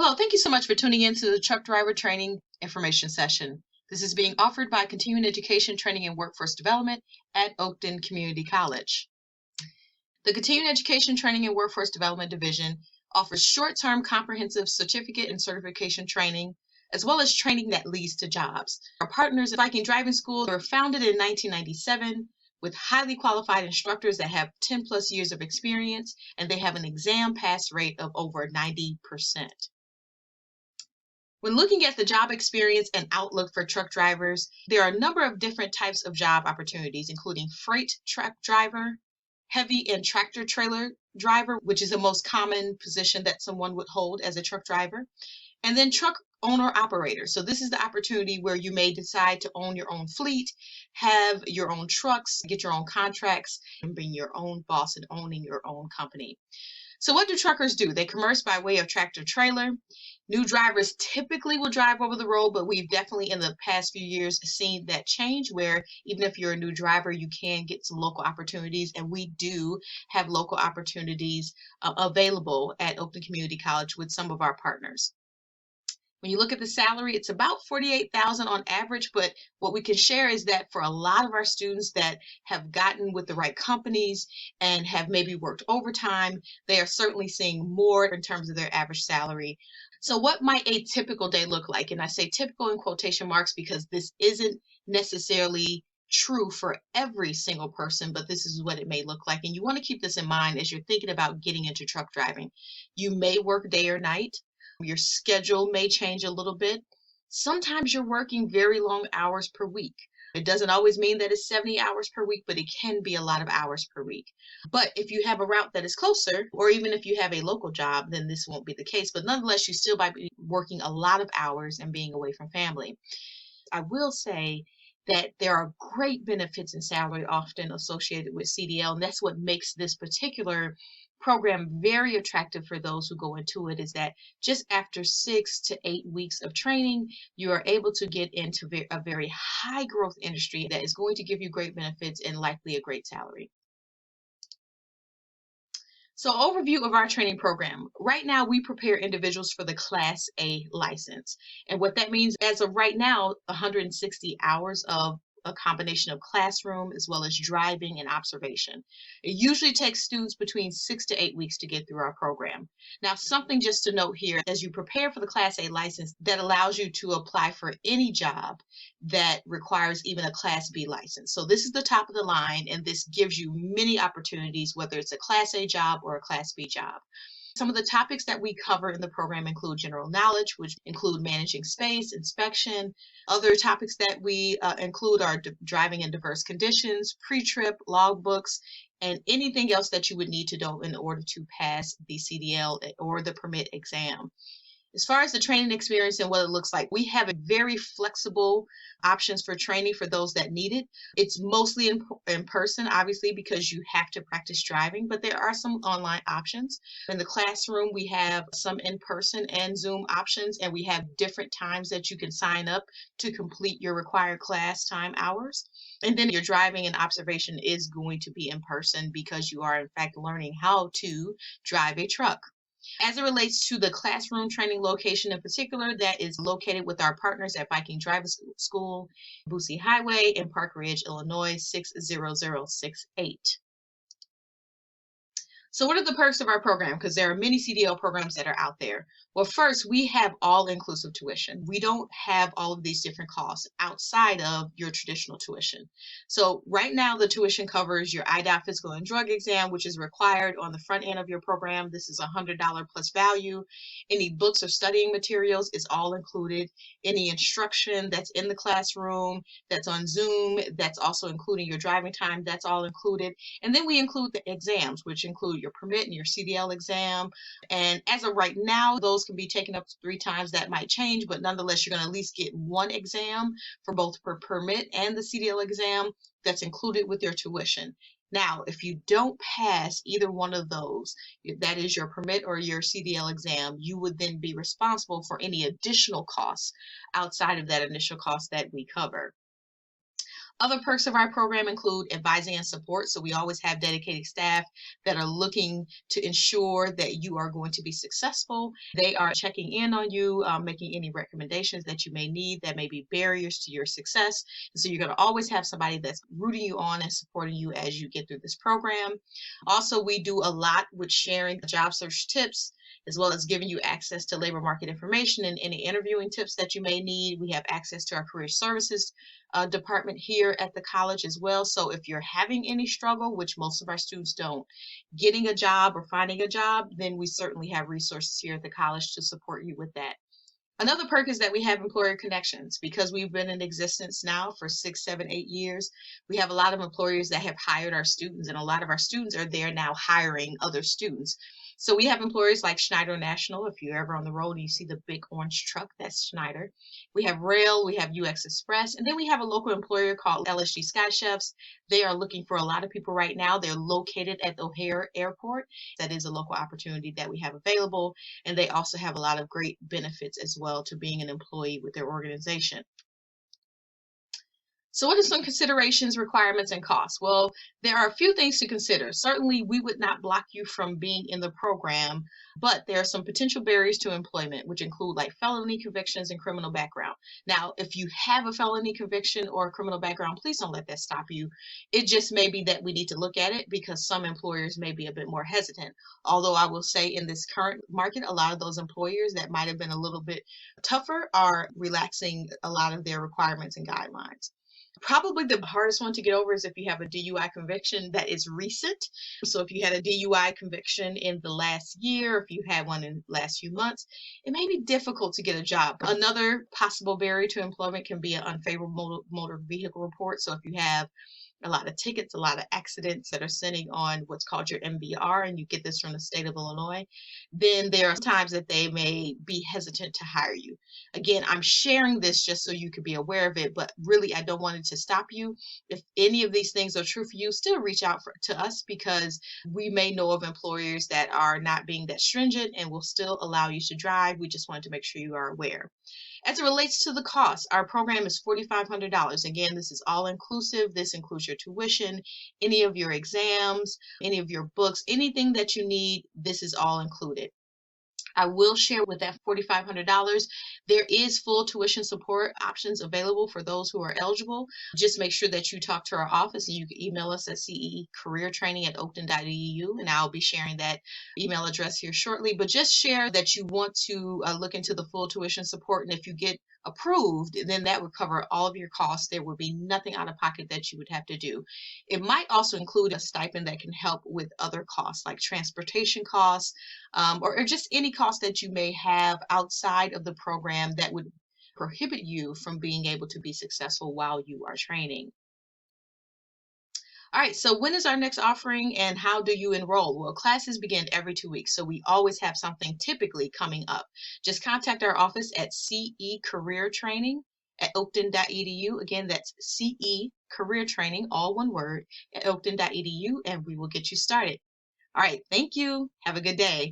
Hello, thank you so much for tuning in to the Truck Driver Training Information Session. This is being offered by Continuing Education Training and Workforce Development at Oakton Community College. The Continuing Education Training and Workforce Development Division offers short-term comprehensive certificate and certification training, as well as training that leads to jobs. Our partners at Viking Driving School were founded in 1997 with highly qualified instructors that have 10 plus years of experience, and they have an exam pass rate of over 90%. When looking at the job experience and outlook for truck drivers, there are a number of different types of job opportunities, including freight truck driver, heavy and tractor trailer driver, which is the most common position that someone would hold as a truck driver, and then truck owner operator. So this is the opportunity where you may decide to own your own fleet, have your own trucks, get your own contracts, and being your own boss and owning your own company. So what do truckers do? They commerce by way of tractor trailer. New drivers typically will drive over the road, but we've definitely in the past few years seen that change where even if you're a new driver, you can get some local opportunities, and we do have local opportunities available at Oakton Community College with some of our partners. When you look at the salary, it's about $48,000 on average, but what we can share is that for a lot of our students that have gotten with the right companies and have maybe worked overtime, they are certainly seeing more in terms of their average salary. So what might a typical day look like? And I say typical in quotation marks because this isn't necessarily true for every single person, but this is what it may look like. And you want to keep this in mind as you're thinking about getting into truck driving. You may work day or night. Your schedule may change a little bit. Sometimes you're working very long hours per week. It doesn't always mean that it's 70 hours per week, but it can be a lot of hours per week. But if you have a route that is closer, or even if you have a local job, then this won't be the case. But nonetheless, you still might be working a lot of hours and being away from family. I will say that there are great benefits in salary often associated with CDL, and that's what makes this particular program very attractive for those who go into it, is that just after 6 to 8 weeks of training, you are able to get into a very high growth industry that is going to give you great benefits and likely a great salary. So overview of our training program. Right now, we prepare individuals for the Class A license. And what that means, as of right now, 160 hours of a combination of classroom as well as driving and observation. It usually takes students between 6 to 8 weeks to get through our program. Now, something just to note here, as you prepare for the Class A license, that allows you to apply for any job that requires even a Class B license. So this is the top of the line, and this gives you many opportunities, whether it's a Class A job or a Class B job. Some of the topics that we cover in the program include general knowledge, which include managing space, inspection. Other topics that we include are driving in diverse conditions, pre-trip, logbooks, and anything else that you would need to know in order to pass the CDL or the permit exam. As far as the training experience and what it looks like, we have a very flexible options for training for those that need it. It's mostly in person, obviously, because you have to practice driving, but there are some online options. In the classroom, we have some in-person and Zoom options, and we have different times that you can sign up to complete your required class time hours. And then your driving and observation is going to be in person because you are, in fact, learning how to drive a truck. As it relates to the classroom training location in particular, that is located with our partners at Viking Driving School, Boosie Highway in Park Ridge, Illinois, 60068. So what are the perks of our program? Because there are many CDL programs that are out there. Well, first, we have all-inclusive tuition. We don't have all of these different costs outside of your traditional tuition. So right now, the tuition covers your IDOT physical and drug exam, which is required on the front end of your program. This is $100 plus value. Any books or studying materials is all included. Any instruction that's in the classroom, that's on Zoom, that's also including your driving time, that's all included. And then we include the exams, which include your permit and your CDL exam. And as of right now, those can be taken up to 3 times. That might change, but nonetheless, you're going to at least get one exam for both the permit and the CDL exam that's included with your tuition. Now, if you don't pass either one of those, that is your permit or your CDL exam, you would then be responsible for any additional costs outside of that initial cost that we cover. Other perks of our program include advising and support. So we always have dedicated staff that are looking to ensure that you are going to be successful. They are checking in on you, making any recommendations that you may need that may be barriers to your success. And so you're going to always have somebody that's rooting you on and supporting you as you get through this program. Also, we do a lot with sharing job search tips, as well as giving you access to labor market information and any interviewing tips that you may need. We have access to our career services department here at the college as well. So if you're having any struggle, which most of our students don't, getting a job or finding a job, then we certainly have resources here at the college to support you with that. Another perk is that we have employer connections. Because we've been in existence now for 6, 7, 8 years, we have a lot of employers that have hired our students, and a lot of our students are there now hiring other students. So we have employers like Schneider National. If you're ever on the road and you see the big orange truck, that's Schneider. We have Rail, we have UX Express, and then we have a local employer called LSG Sky Chefs. They are looking for a lot of people right now. They're located at O'Hare Airport. That is a local opportunity that we have available. And they also have a lot of great benefits as well to being an employee with their organization. So what are some considerations, requirements, and costs? Well, there are a few things to consider. Certainly, we would not block you from being in the program, but there are some potential barriers to employment, which include like felony convictions and criminal background. Now, if you have a felony conviction or a criminal background, please don't let that stop you. It just may be that we need to look at it because some employers may be a bit more hesitant. Although I will say in this current market, a lot of those employers that might have been a little bit tougher are relaxing a lot of their requirements and guidelines. Probably the hardest one to get over is if you have a DUI conviction that is recent. So if you had a DUI conviction in the last year, if you had one in the last few months, it may be difficult to get a job. Another possible barrier to employment can be an unfavorable motor vehicle report. So if you have a lot of tickets, a lot of accidents that are sitting on what's called your MVR, and you get this from the state of Illinois, then there are times that they may be hesitant to hire you. Again, I'm sharing this just so you could be aware of it, but really I don't want it to stop you. If any of these things are true for you, still reach out to us because we may know of employers that are not being that stringent and will still allow you to drive. We just wanted to make sure you are aware. As it relates to the cost, our program is $4,500. Again, this is all inclusive. This includes your tuition, any of your exams, any of your books, anything that you need, this is all included. I will share with that $4,500, there is full tuition support options available for those who are eligible. Just make sure that you talk to our office, and you can email us at cecareertraining@oakton.edu, and I'll be sharing that email address here shortly. But just share that you want to look into the full tuition support, and if you get approved, then that would cover all of your costs. There would be nothing out of pocket that you would have to do. It might also include a stipend that can help with other costs like transportation costs, or just any cost that you may have outside of the program that would prohibit you from being able to be successful while you are training. All right, so when is our next offering and how do you enroll? Well, classes begin every 2 weeks, so we always have something typically coming up. Just contact our office at CE Career Training at oakton.edu. Again, that's CE Career Training, all one word, at oakton.edu, and we will get you started. All right, thank you. Have a good day.